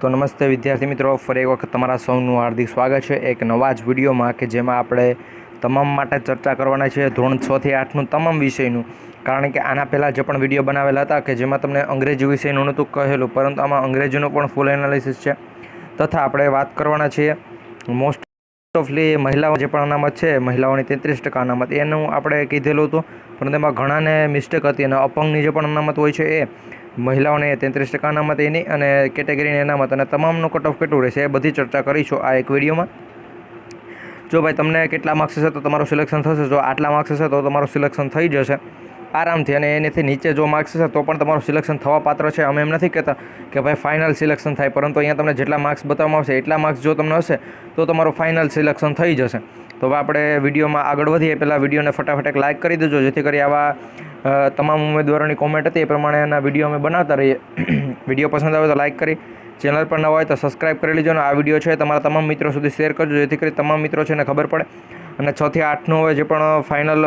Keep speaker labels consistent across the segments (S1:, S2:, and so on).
S1: તો નમસ્તે વિદ્યાર્થી મિત્રો, ફરી એક વખત તમારા સૌનું હાર્દિક સ્વાગત છે એક નવા જ વિડીયોમાં કે જેમાં આપણે તમામ માટે ચર્ચા કરવાના છે ધોરણ 6 થી 8નું તમામ વિષયનું. કારણ કે આના પહેલાં જે પણ વિડીયો બનાવેલા હતા કે જેમાં તમને અંગ્રેજી વિષયનું નહોતું કહેલું, પરંતુ આમાં અંગ્રેજીનું પણ ફૂલ એનાલિસિસ છે. તથા આપણે વાત કરવાના છીએ મોસ્ટ ઓફલી મહિલાઓ જે પણ અનામત છે, મહિલાઓની 33% અનામત એનું આપણે કીધેલું હતું, પરંતુ એમાં ઘણાને મિસ્ટેક હતી અને અપંગની જે પણ અનામત હોય છે એ મહિલાઓને 33% અનામત એની અને કેટેગરીની અનામત અને તમામનું કટ ઓફ કેટલું રહેશે એ બધી ચર્ચા કરીશું આ એક વિડીયોમાં. જો ભાઈ તમને કેટલા માર્ક્સ હશે તો તમારું સિલેક્શન થશે, જો આટલા માર્ક્સ હશે તો તમારું સિલેક્શન થઈ જશે આરામથી, અને એનાથી નીચે જો માર્ક્સ હશે તો પણ તમારું સિલેક્શન થવા પાત્ર છે. અમે એમ નથી કહેતા કે ભાઈ ફાઇનલ સિલેક્શન થાય, પરંતુ અહીંયા તમને જેટલા માર્ક્સ બતાવવામાં આવશે એટલા માર્ક્સ જો તમને હશે તો તમારું ફાઇનલ સિલેક્શન થઈ જશે. તો હવે આપણે વિડીયોમાં આગળ વધીએ પહેલાં વિડીયોને ફટાફટ એક લાઇક કરી દેજો, જેથી કરી આવા તમામ ઉમેદવારોની કોમેન્ટ હતી એ પ્રમાણેના વિડીયો અમે બનાવતા રહીએ. વિડીયો પસંદ આવે તો લાઇક કરી, ચેનલ પર નવા હોય તો સબસ્ક્રાઇબ કરી લેજો, અને આ વિડીયો છે તમારા તમામ મિત્રો સુધી શેર કરજો, જેથી કરી તમામ મિત્રો છે ને ખબર પડે. અને 6 થી 8નું હવે જે પણ ફાઇનલ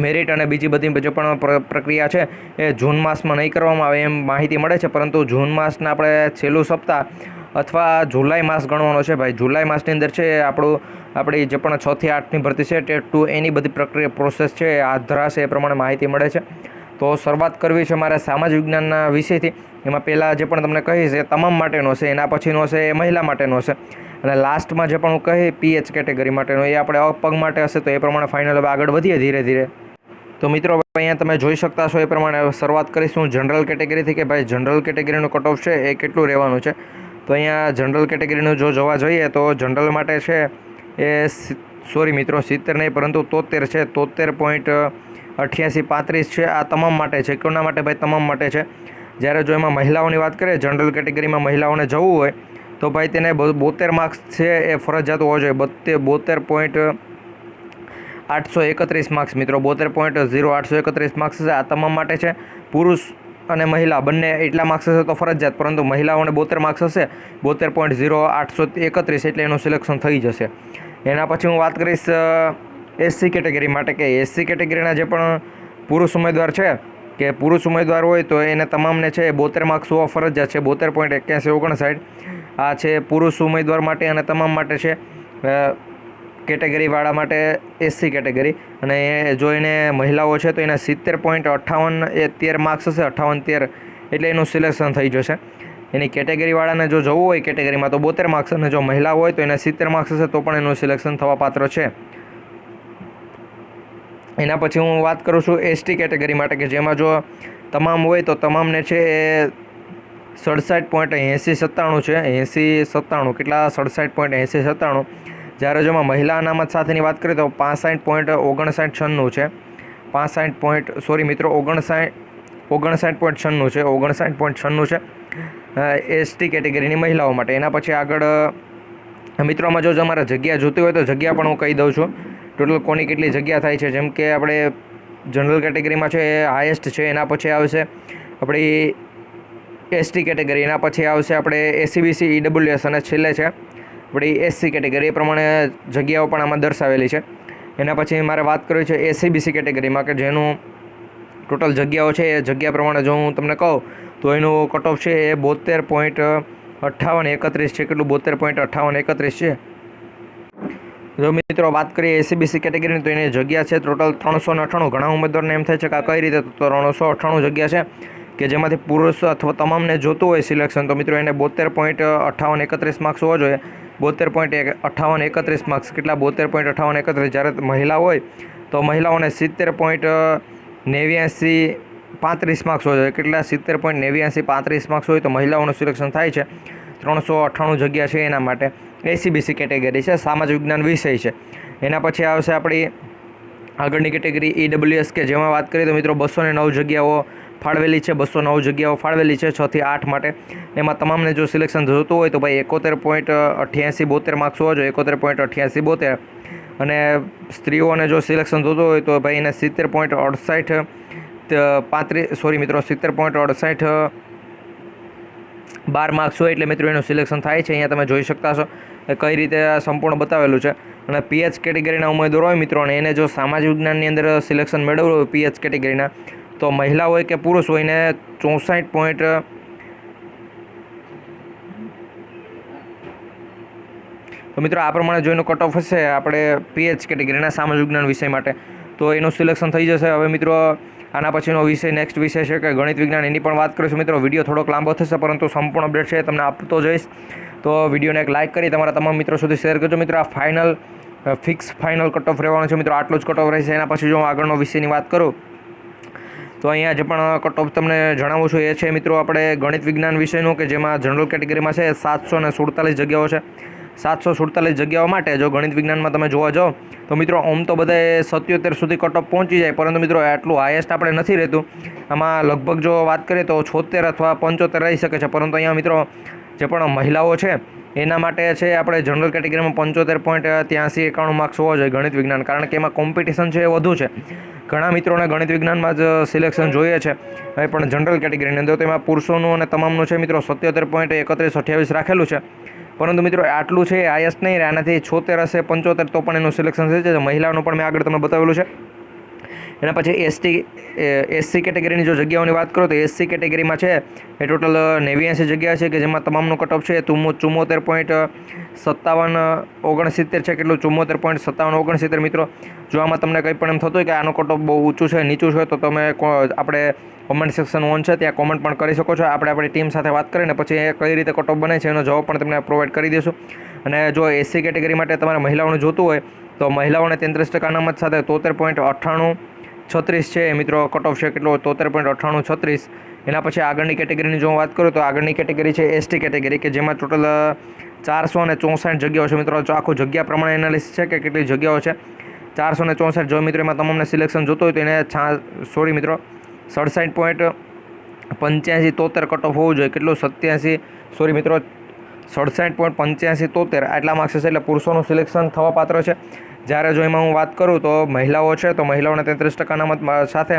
S1: મેરિટ અને બીજી બધી જે પણ પ્રક્રિયા છે એ જૂન માસમાં નહીં કરવામાં આવે એમ માહિતી મળે છે, પરંતુ જૂન માસના આપણે છેલ્લું સપ્તાહ અથવા જુલાઈ માસ ગણવાનો છે. ભાઈ જુલાઈ માસની અંદર છે આપણી જે પણ 6 થી 8ની ભરતી છે ટેટ 2 એની બધી પ્રક્રિયા પ્રોસેસ છે એ હાથ ધરાશે એ પ્રમાણે માહિતી મળે છે. તો શરૂઆત કરવી છે મારે સામાજિક વિજ્ઞાનના વિષયથી. એમાં પહેલાં જે પણ તમને કહીશ એ તમામ માટેનો છે, એના પછીનો છે એ મહિલા માટેનો છે, અને લાસ્ટમાં જે પણ હું કહી પીએચ કેટેગરી માટેનો એ આપણે અપંગ માટે હશે. તો એ પ્રમાણે ફાઇનલ હવે આગળ વધીએ ધીરે ધીરે. તો મિત્રો અહીંયા તમે જોઈ શકતા છો એ પ્રમાણે શરૂઆત કરીશું જનરલ કેટેગરીથી કે ભાઈ જનરલ કેટેગરીનું કટ ઓફ છે એ કેટલું રહેવાનું છે. તો અહીંયા જનરલ કેટેગરીનું જો જોવા જોઈએ તો જનરલ માટે છે એ સોરી મિત્રો 70 નહીં પરંતુ 73 છે, 73.8835 છે. આ તમામ માટે છે. કોના માટે ભાઈ? તમામ માટે છે. જ્યારે જો એમાં મહિલાઓની વાત કરીએ, જનરલ કેટેગરીમાં મહિલાઓને જવું હોય તો ભાઈ તેને 72 માર્ક્સ છે એ ફરજિયાત હોવો જોઈએ. 72.831 માર્ક્સ મિત્રો, 72.0831 માર્ક્સ છે. આ તમામ માટે છે. પુરુષ અને મહિલા બંને એટલા માર્ક્સ હશે તો ફરજિયાત, પરંતુ મહિલાઓને 72 માર્ક્સ હશે, 72.0831 એટલે એનું સિલેક્શન થઈ જશે. એના પછી હું વાત કરીશ એસસી કેટેગરી માટે કે એસસી કેટેગરીના જે પણ પુરુષ ઉમેદવાર છે કે પુરુષ ઉમેદવાર હોય તો એને તમામને છે 72 માર્ક્સ હોવા ફરજિયાત છે. 72.8159 આ છે પુરુષ ઉમેદવાર માટે અને તમામ માટે છે કેટેગરીવાળા માટે એસસી કેટેગરી. અને જો એને મહિલાઓ છે તો એના 70.5813 માર્ક્સ હશે, 5813 એટલે એનું સિલેક્શન થઈ જશે. એની કેટેગરીવાળાને જો જવું હોય કેટેગરીમાં તો 72 માર્ક્સ, અને જો મહિલા હોય તો એના 70 માર્ક્સ હશે તો પણ એનું સિલેક્શન થવા પાત્ર છે. એના પછી હું વાત કરું છું એસટી કેટેગરી માટે કે જેમાં જો તમામ હોય તો તમામને છે એ 67.8097 છે. 8097 કેટલા? 67.8097. જ્યારે જો મહિલા અનામત સાથેની વાત કરીએ તો 65.5996 છે. 59.96 છે. 59.96 છે એસટી કેટેગરીની મહિલાઓ માટે. એના પછી આગળ મિત્રોમાં જો તમારે જગ્યા જોતી હોય તો જગ્યા પણ હું કહી દઉં છું ટોટલ કોની કેટલી જગ્યા થાય છે. જેમ કે આપણે જનરલ કેટેગરીમાં છે એ હાઈએસ્ટ છે, એના પછી આવશે આપણી એસટી કેટેગરી, એના પછી આવશે આપણે એસીબીસી ઈડબ્લ્યુએસ, અને છેલ્લે છે આપણી એસસી કેટેગરી. એ પ્રમાણે જગ્યાઓ પણ આમાં દર્શાવેલી છે. એના પછી મારે વાત કરવી છે એસીબીસી કેટેગરીમાં કે જેનું ટોટલ જગ્યાઓ છે એ જગ્યા પ્રમાણે જો હું તમને કહું તો એનું કટ ઓફ છે એ 72.5831 છે. કેટલું? 72.5831 છે. જો મિત્રો વાત કરીએ એસીબીસી કેટેગરીની તો એની જગ્યા છે ટોટલ 398. ઘણા ઉમેદવારને એમ થાય છે કે આ કઈ રીતે, તો 398 જગ્યા છે કે જેમાંથી પુરુષ અથવા તમામને જોતું હોય સિલેક્શન તો મિત્રો એને 72.5831 માર્ક્સ હોવા જોઈએ. 72.5831 માર્ક્સ કેટલા? 72.5831. જ્યારે મહિલા હોય તો મહિલાઓને 70.8935 માર્ક્સ હોવા જોઈએ. કેટલા? 70.8935 માર્ક્સ હોય તો મહિલાઓનું સિલેક્શન થાય છે. 398 જગ્યા છે એના માટે. એસીબીસી કેટેગરી છે, સામાજિક વિજ્ઞાન વિષય છે. એના પછી આવશે આપણી આગળની કેટેગરી ઈડબ્લ્યુએસ કે જેમાં વાત કરીએ તો મિત્રો 209 જગ્યાઓ ફાળવેલી છે. 209 જગ્યાઓ ફાળવેલી છે 6 થી 8 માટે. એમાં તમામને જો સિલેક્શન જોતું હોય તો ભાઈ 71.8872 માર્ક્સ હોવા જોઈએ. 71.8872. અને સ્ત્રીઓને જો સિલેક્શન જોતું હોય તો ભાઈ એને 70.6812 માર્ક્સ હોય એટલે મિત્રો એનું સિલેક્શન થાય છે. અહીંયા તમે જોઈ શકતા છો કઈ રીતે સંપૂર્ણ બતાવેલું છે. અને પીએચ કેટેગરીના ઉમેદવાર હોય મિત્રો અને એને જો સામાજિક વિજ્ઞાનની અંદર સિલેક્શન મેળવવું હોય પીએચ કેટેગરીના તો મહિલા હોય કે પુરુષ હોય એને 64. તો મિત્રો આ પ્રમાણે જો એનો કટ ઓફ હશે આપણે PH કેટેગરીના સામાજિક વિજ્ઞાન વિષય માટે, તો એનું સિલેક્શન થઈ જશે. હવે મિત્રો આના પછીનો વિષય નેક્સ્ટ વિષય છે કે ગણિત વિજ્ઞાન, એની પણ વાત કરીશું. મિત્રો વિડીયો થોડોક લાંબો થશે, પરંતુ સંપૂર્ણ અપડેટ છે તમને આપતો જઈશ. તો વિડીયોને એક લાઇક કરી તમારા તમામ મિત્રો સુધી શેર કરજો. મિત્રો આ ફાઇનલ કટ ઓફ રહેવાનો છે મિત્રો, આટલો જ કટ ઓફ રહેશે. એના પછી જો હું આગળનો વિષયની વાત કરું તો અહીંયા જે પણ કટ ઓફ તમને જણાવું છું એ છે મિત્રો આપણે ગણિત વિજ્ઞાન વિષયનું, કે જેમાં જનરલ કેટેગરીમાં છે 747 જગ્યાઓ છે. 747 જગ્યાઓ માટે જો ગણિત વિજ્ઞાનમાં તમે જોવા જાઓ તો મિત્રો આમ તો બધાએ 77 સુધી કટ ઓફ પહોંચી જાય, પરંતુ મિત્રો આટલું હાઈએસ્ટ આપણે નથી રહેતું. આમાં લગભગ જો વાત કરીએ તો 76 અથવા 75 રહી શકે છે, પરંતુ અહીંયા મિત્રો જે પણ મહિલાઓ છે એના માટે છે આપણે જનરલ કેટેગરીમાં 75.83-91 માર્ક્સ હોવા જોઈએ ગણિત વિજ્ઞાન, કારણ કે એમાં કોમ્પિટિશન છે એ વધુ છે. ઘણા મિત્રોને ગણિત વિજ્ઞાનમાં જ સિલેક્શન જોઈએ છે હવે પણ જનરલ કેટેગરીની અંદર, તો એમાં પુરુષોનું અને તમામનું છે મિત્રો 77.31-28 રાખેલું છે. પરંતુ મિત્રો આટલું છે હાઈએસ્ટ નહીં રહે, આનાથી 76 હશે 75 તો પણ એનું સિલેક્શન થઈ જશે. મહિલાઓનું પણ મેં આગળ તમને બતાવેલું છે. એના પછી એસસી કેટેગરીની જો જગ્યાઓની વાત કરું તો એસસી કેટેગરીમાં છે એ ટોટલ 89 જગ્યા છે, કે જેમાં તમામનું કટઓફ છે 74.5769 છે. કેટલું 74.5769 મિત્રો. જો આમાં તમને કંઈ પણ એમ થતું હોય કે આનો કટઓફ બહુ ઊંચું છે નીચું છે, તો તમે આપણે કોમેન્ટ સેક્શન ઓન છે ત્યાં કોમેન્ટ પણ કરી શકો છો. આપણે આપણી ટીમ સાથે વાત કરીને પછી એ કઈ રીતે કટઓફ બને છે એનો જવાબ પણ તમને પ્રોવાઈડ કરી દઈશું. અને જો એસસી કેટેગરી માટે તમારે મહિલાઓને જોતું હોય તો મહિલાઓને 33% અનામત સાથે 73.9836 છે મિત્રો કટઓફ છે. કેટલો 73.9836. એના પછી આગળની કેટેગરીની જો વાત કરું તો આગળની કેટેગરી છે એસટી કેટેગરી, કે જેમાં ટોટલ 464 જગ્યાઓ છે મિત્રો. આખું જગ્યા પ્રમાણે એનાલિસિસ છે કે કેટલી જગ્યાઓ છે 464. જો મિત્રો એમાં તમામને સિલેક્શન જોતું હોય તો એને 67.85-73 કટઓફ હોવું જોઈએ. કેટલું 67.85-73 આટલા માર્ક્સ હશે એટલે પુરુષોનું સિલેક્શન થવા પાત્ર છે. જ્યારે જો એમાં હું વાત કરું તો મહિલાઓ છે તો મહિલાઓને 33% અનામત સાથે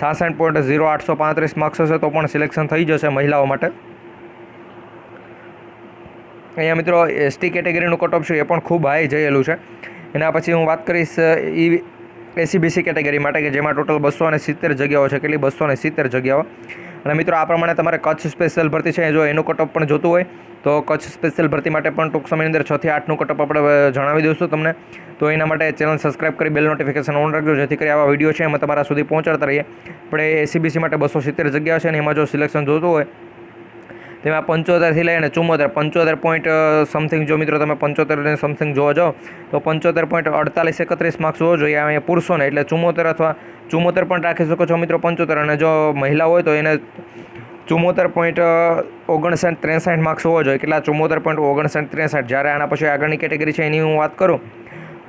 S1: 66.0835 માર્ક્સ હશે તો પણ સિલેક્શન થઈ જશે મહિલાઓ માટે. અહીંયા મિત્રો એસટી કેટેગરીનું કટઓફ છે એ પણ ખૂબ હાઈ જયેલું છે. એના પછી હું વાત કરીશ એસીબીસી કેટેગરી માટે, કે જેમાં ટોટલ 270 જગ્યાઓ છે. કેટલી 270 જગ્યાઓ. અને મિત્રો આ પ્રમાણે તમારે કચ્છ સ્પેશિયલ ભરતી છે જો એનું કટઓફ પણ જોતું હોય તો કચ્છ સ્પેશિયલ ભરતી માટે પણ ટૂંક સમયની અંદર 6 થી 8નું કટઓફ આપણે જણાવી દઈશું તમને. તો એના માટે ચેનલ સબસ્ક્રાઇબ કરી બેલ નોટિફિકેશન ઓન રાખજો, જેથી કરી આવા વિડીયો છે એમાં તમારા સુધી પહોંચાડતા રહીએ. આપણે એસીબીસી માટે 270 જગ્યા છે અને એમાં જો સિલેક્શન જોતું હોય તેમાં 75થી લઈને 75 પોઈન્ટ સમથિંગ જો મિત્રો તમે 75 સમથિંગ જોવા જાઓ તો 75.4831 માર્ક્સ હોવો જોઈએ અહીંયા પુરુષોને, એટલે 74 અથવા 74 પણ રાખી શકો છો મિત્રો 75. અને જો મહિલા હોય તો એને 74.59-63 માર્ક્સ હોવો જોઈએ. કેટલા 74.59-63. જ્યારે આના પછી આગળની કેટેગરી છે એની હું વાત કરું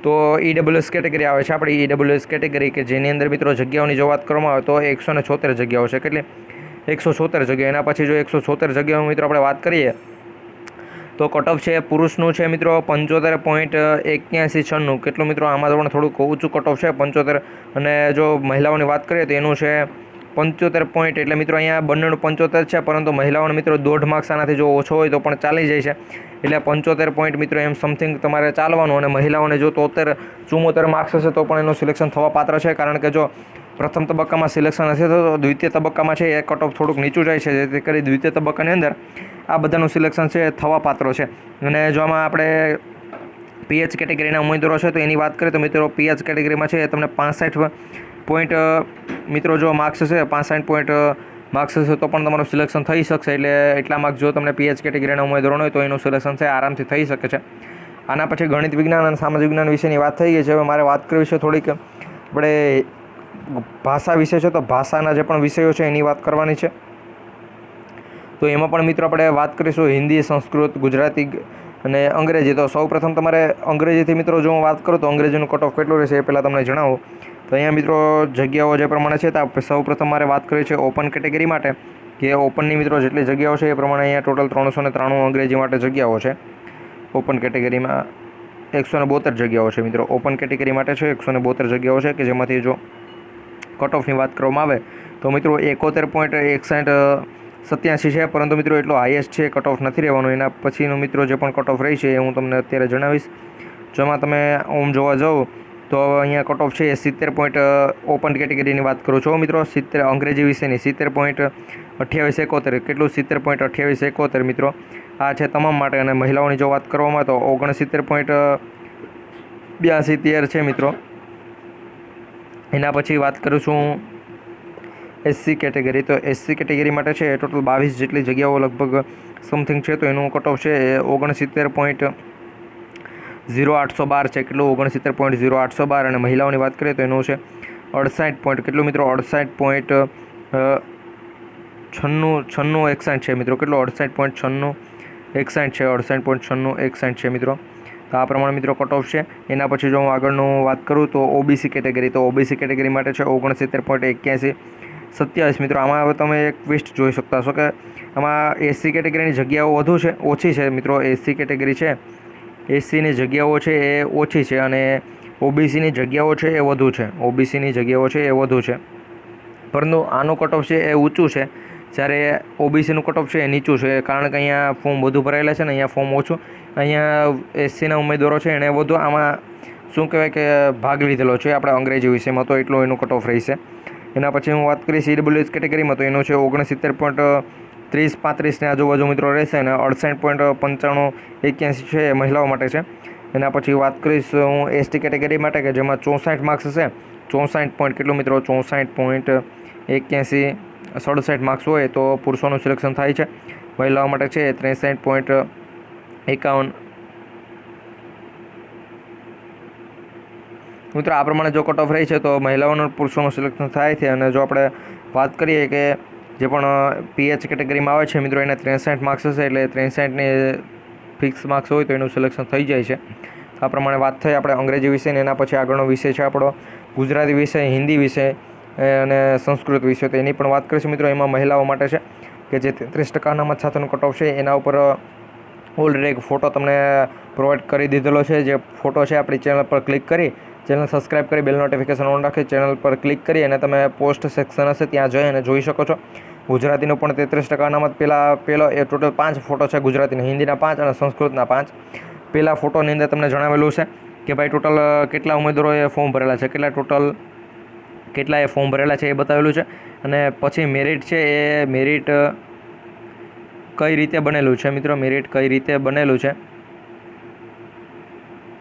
S1: તો ઈડબ્લ્યુએસ કેટેગરી આવે છે આપણી ઈડબ્લ્યુએસ કેટેગરી, કે જેની અંદર મિત્રો જગ્યાઓની જો વાત કરવામાં આવે તો 176 જગ્યાઓ છે. કેટલી 176 જગ્યા. એના પછી જો 176 જગ્યાઓ મિત્રો આપણે વાત કરીએ તો કટઓફ છે પુરુષનું છે મિત્રો 75.8196. કેટલું મિત્રો આમાં પણ થોડુંક ઊંચું કટઓફ છે 75. અને જો મહિલાઓની વાત કરીએ તો એનું છે 75 પોઈન્ટ, એટલે મિત્રો અહીંયા બંનેનું 75 છે, પરંતુ મહિલાઓને મિત્રો 1.5 માર્ક્સ આનાથી જો ઓછો હોય તો પણ ચાલી જાય છે. એટલે 75 પોઈન્ટ મિત્રો એમ સમથિંગ તમારે ચાલવાનું. અને મહિલાઓને જો 74 માર્ક્સ હશે તો પણ એનું સિલેક્શન થવા પાત્ર છે, કારણ કે જો પ્રથમ તબક્કામાં સિલેક્શન હશે તો દ્વિતીય તબક્કામાં છે એ કટઓફ થોડુંક નીચું જાય છે, જેથી કરી દ્વિતીય તબક્કાની અંદર આ બધાનું સિલેક્શન છે એ થવા પાત્ર છે. અને જો આમાં આપણે પીએચ કેટેગરીના ઉમેદવારો છે તો એની વાત કરીએ તો મિત્રો પીએચ કેટેગરીમાં છે તમને 65 પોઈન્ટ મિત્રો જો માર્ક્સ હશે 65 પોઈન્ટ માર્ક્સ હશે તો પણ તમારું સિલેક્શન થઈ શકશે. એટલે એટલા માર્ક્સ જો તમને પીએચ કેટેગરીના ઉમેદવારો હોય તો એનું સિલેક્શન છે આરામથી થઈ શકે છે. આના પછી ગણિત વિજ્ઞાન અને સામાજિક વિજ્ઞાન વિશેની વાત થઈ ગઈ છે. હવે મારે વાત કરવી છે થોડીક આપણે ભાષા વિશે છે, તો ભાષાના જે પણ વિષયો છે એની વાત કરવાની છે. તો એમાં પણ મિત્રો આપણે વાત કરીશું હિન્દી, સંસ્કૃત, ગુજરાતી અને અંગ્રેજી. તો સૌપ્રથમ તમારે અંગ્રેજીથી મિત્રો જો હું વાત કરું તો અંગ્રેજીનું કટઓફ કેટલું રહેશે એ પહેલાં તમને જણાવું. તો અહીંયા મિત્રો જગ્યાઓ જે પ્રમાણે છે તો સૌપ્રથમ મારે વાત કરવી છે ઓપન કેટેગરી માટે, કે ઓપનની મિત્રો જેટલી જગ્યાઓ છે એ પ્રમાણે અહીંયા ટોટલ 393 અંગ્રેજી માટે જગ્યાઓ છે. ઓપન કેટેગરીમાં 172 જગ્યાઓ છે મિત્રો. ઓપન કેટેગરી માટે છે 172 જગ્યાઓ છે, કે જેમાંથી જો કટઓફની વાત કરવામાં આવે તો મિત્રો 71.6187 છે, પરંતુ મિત્રો એટલો હાઈએસ્ટ છે કટઓફ નથી રહેવાનો. એના પછીનો મિત્રો જે પણ કટઓફ રહી છે એ હું તમને અત્યારે જણાવીશ. જેમાં તમે ઓમ જોવા જાઓ તો અહીંયા કટ ઓફ છે એ 70 પોઈન્ટ ઓપન કેટેગરીની વાત કરું છું મિત્રો. 70 અંગ્રેજી વિષયની 70.2871. કેટલું 70.2871 મિત્રો. આ છે તમામ માટે. અને મહિલાઓની જો વાત કરવામાં તો 69.8213 છે મિત્રો. એના પછી વાત કરું છું એસસી કેટેગરી. તો એસસી કેટેગરી માટે છે ટોટલ 22 જેટલી જગ્યાઓ લગભગ સમથિંગ છે. તો એનું કટ ઓફ છે એ 69.0812 છે. કેટલું 69.0812. અને મહિલાઓની વાત કરીએ તો એનું છે 68 પોઈન્ટ કેટલું મિત્રો 68.9661 છે મિત્રો. કેટલું 68.9661 છે. 68.9661 છે મિત્રો. તો આ પ્રમાણે મિત્રો કટ ઓફ છે. એના પછી જો હું આગળનું વાત કરું તો ઓબીસી કેટેગરી. તો ઓબીસી કેટેગરી માટે છે 69.8127 મિત્રો. આમાં હવે તમે એક ટ્વિસ્ટ જોઈ શકતા હશો કે આમાં એસસી કેટેગરીની જગ્યાઓ વધુ છે ઓછી છે મિત્રો. એસસી કેટેગરી છે એસસીની જગ્યાઓ છે એ ઓછી છે અને ઓબીસીની જગ્યાઓ છે એ વધુ છે. ઓબીસીની જગ્યાઓ છે એ વધુ છે, પરંતુ આનું કટ ઓફ છે એ ઊંચું છે, જ્યારે ઓબીસીનું કટ ઓફ છે એ નીચું છે. કારણ કે અહીંયા ફોર્મ વધુ ભરાયેલા છે ને અહીંયા ફોર્મ ઓછું. અહીંયા એસસીના ઉમેદવારો છે એણે વધુ આમાં શું કહેવાય કે ભાગ લીધેલો છે આપણે અંગ્રેજી વિષયમાં, તો એટલું એનું કટ ઓફ રહેશે. એના પછી હું વાત કરીશ ઈડબ્લ્યુએસ કેટેગરીમાં. તો એનું છે 69.3035 આજુબાજુ મિત્રો રહેશે અને 68.9581 છે એ મહિલાઓ માટે છે. એના પછી વાત કરીશ હું એસટી કેટેગરી માટે કે જેમાં 64 માર્ક્સ હશે. 64 પોઈન્ટ કેટલું મિત્રો 64.8167 માર્ક્સ હોય તો પુરુષોનું સિલેક્શન થાય છે. મહિલાઓ માટે છે 63.51 મિત્રો. આ પ્રમાણે જો કટ ઓફ રહી છે તો મહિલાઓનું પુરુષોનું સિલેક્શન થાય છે. અને જો આપણે વાત કરીએ કે જે પણ પીએચ કેટેગરીમાં આવે છે મિત્રો એને 63 માર્ક્સ હશે, એટલે 63ની ફિક્સ માર્ક્સ હોય તો એનું સિલેક્શન થઈ જાય છે. આ પ્રમાણે વાત થઈ આપણે અંગ્રેજી વિષયની. એના પછી આગળનો વિષય છે આપણો ગુજરાતી વિષય, હિન્દી વિષય અને સંસ્કૃત વિષય. તો એની પણ વાત કરીશું મિત્રો. એમાં મહિલાઓ માટે છે કે જે 33% અનામત સાથેનું કટ ઓફ છે. એના ઉપર ઓલરેડી એક ફોટો તમને પ્રોવાઈડ કરી દીધેલો છે. જે ફોટો છે આપણી ચેનલ પર ક્લિક કરી, ચેનલ સબસ્ક્રાઈબ કરી, bell notification on rakhi channel પર ક્લિક કરી અને તમે પોસ્ટ સેક્શન હશે ત્યાં જઈ અને જોઈ શકો છો. ગુજરાતીનું પણ 33% અનામત. પહેલો એ ટોટલ 5 ફોટો છે ગુજરાતીના, હિન્દીના 5 અને સંસ્કૃતના 5. પહેલા ફોટોની અંદર તમને જણાવેલું છે કે ભાઈ ટોટલ કેટલા ઉમેદવારોએ ફોર્મ ભરેલા છે, કેટલાએ ફોર્મ ભરેલા છે એ બતાવેલું છે. અને પછી મેરિટ છે એ મેરિટ કઈ રીતે બનેલું છે મિત્રો, મેરિટ કઈ રીતે બનેલું છે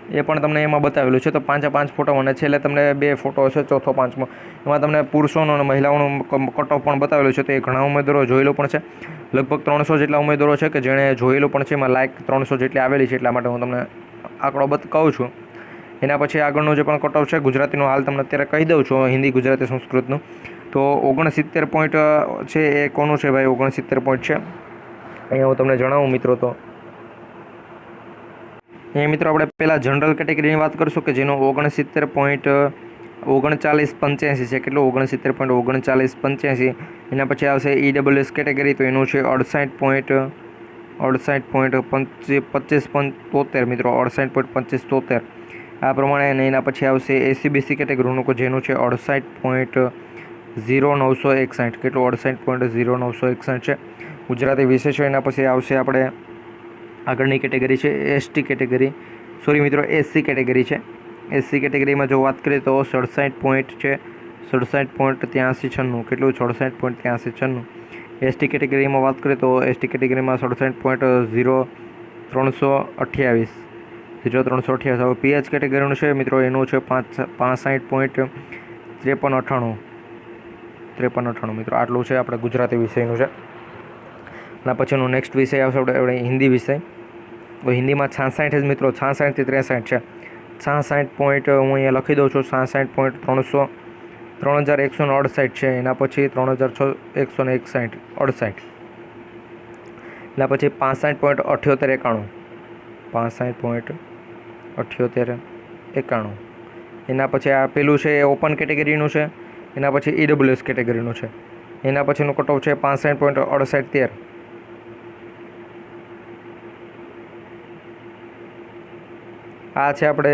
S1: એ પણ તમને એમાં બતાવેલું છે. તો 5 ફોટો અને છેલ્લે તમને 2 ફોટો હશે ચોથો 5મો. એમાં તમને પુરુષોનું અને મહિલાઓનું કટ ઓફ પણ બતાવેલું છે. તો એ ઘણા ઉમેદવારો જોયેલું પણ છે. લગભગ 300 જેટલા ઉમેદવારો છે કે જેણે જોયેલું પણ છે. એમાં લાઈક 300 જેટલી આવેલી છે, એટલા માટે હું તમને આંકડો કહું છું. એના પછી આગળનું જે પણ કટ ઓફ છે ગુજરાતીનું હાલ તમને અત્યારે કહી દઉં છું, હિન્દી, ગુજરાતી, સંસ્કૃતનું. તો 69 પોઈન્ટ છે એ કોનું છે ભાઈ 69 પોઈન્ટ છે અહીંયા હું તમને જણાવું મિત્રો. તો એ મિત્રો આપણે પહેલાં જનરલ કેટેગરીની વાત કરીશું કે જેનું 69.3985 છે. કેટલું 69.3985. એના પછી આવશે ઈડબ્લ્યુએસ કેટેગરી. તો એનું છે 68.2573 મિત્રો, 68.2573 આ પ્રમાણે. અને એના પછી આવશે એસીબીસી કેટેગરીનું જેનું છે 68.0961. કેટલું 68.0961 છે ગુજરાતી વિષય છે. એના પછી આવશે આપણે આગળની કેટેગરી છે એસટી કેટેગરી, સોરી મિત્રો એસસી કેટેગરી છે. એસસી કેટેગરીમાં જો વાત કરીએ તો 67 પોઈન્ટ છે, 67.8396. કેટલું 67.8396. એસટી કેટેગરીમાં વાત કરીએ તો એસટી કેટેગરીમાં 67.0328. હવે પીએચ કેટેગરીનું છે મિત્રો એનું છે 65.5398 મિત્રો. આટલું છે આપણે ગુજરાતી વિષયનું છે. એના પછીનું નેક્સ્ટ વિષય આવશે આપણે હિન્દી વિષય. તો હિન્દીમાં 66 જ મિત્રો, 66 થી 63 છે. 66 પોઈન્ટ હું અહીંયા લખી દઉં છું, 66.3168 છે. એના પછી 3168. એના પછી 65.7891. 65.7891. એના પછી આ પેલું છે એ ઓપન કેટેગરીનું છે. એના પછી ઈડબ્લ્યુએસ કેટેગરીનું છે. એના પછીનું કટ ઓફ છે 65.6813. આ છે આપણે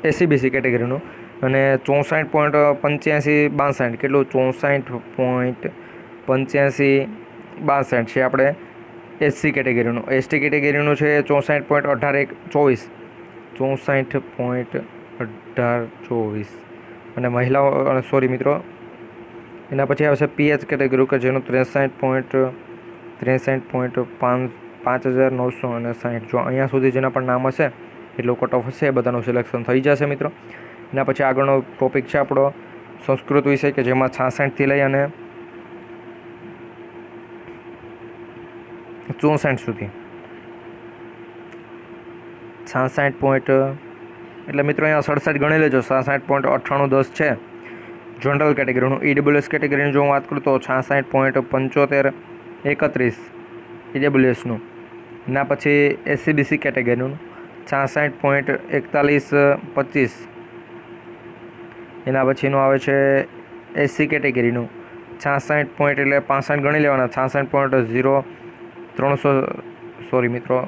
S1: એસીબીસી કેટેગરીનું. અને 64.8562. કેટલું 64.8562 છે આપણે એસસી કેટેગરીનું. એસટી કેટેગરીનું છે 64.1824. 64. 18-24 અને મહિલાઓ સોરી મિત્રો એના પછી આવશે PH કેટેગરી કે જેનું 63.5,960 જો અહીંયા સુધી જેના પણ નામ હશે એટલું કટ ઓફ હશે એ બધાનું સિલેક્શન થઈ જશે મિત્રો. એના પછી આગળનો ટોપિક છે આપણો સંસ્કૃત વિષય કે જેમાં 66થી લઈ અને 64 સુધી 66 એટલે મિત્રો અહીંયા 67 ગણી લેજો. 66.9810 છે જનરલ કેટેગરીનું. EWS કેટેગરીની જો હું વાત કરું તો 66.7531 EWSનું. એના પછી SCBC કેટેગરીનું 66.4125. એના પછીનું આવે છે SC કેટેગરીનું 66 એટલે 65 ગણી લેવાના. 66.0300 સોરી મિત્રો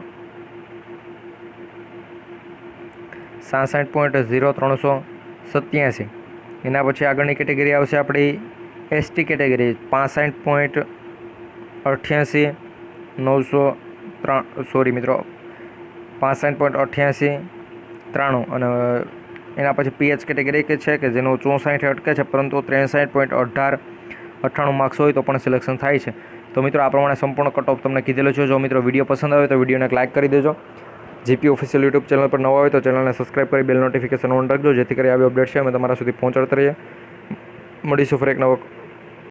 S1: 66.0387. એના પછી આગળની કેટેગરી આવશે આપણી ST કેટેગરી 65.88,993 સોરી મિત્રો 65.8893 અને એના પછી PH કેટેગરી કે છે કે જેનું 64 અટકે છે પરંતુ 63.1898 માર્ક્સ હોય તો પણ સિલેક્શન થાય છે. તો મિત્રો આ પ્રમાણે સંપૂર્ણ કટ ઓફ તમને કીધેલો છે. જો મિત્રો વિડીયો પસંદ આવે તો વિડીયોને લાઇક કરી દેજો. જીપી ઓફિશિયલ યુટ્યુબ ચેનલ પર નવા હોય તો ચેનલને સબસ્ક્રાઈબ કરી બેલ નોટિફિકેશન ઓન રાખજો જેથી કરી આવી અપડેટ છે અમે તમારા સુધી પહોંચાડતા રહીએ. મળીશું ફરી એક નવો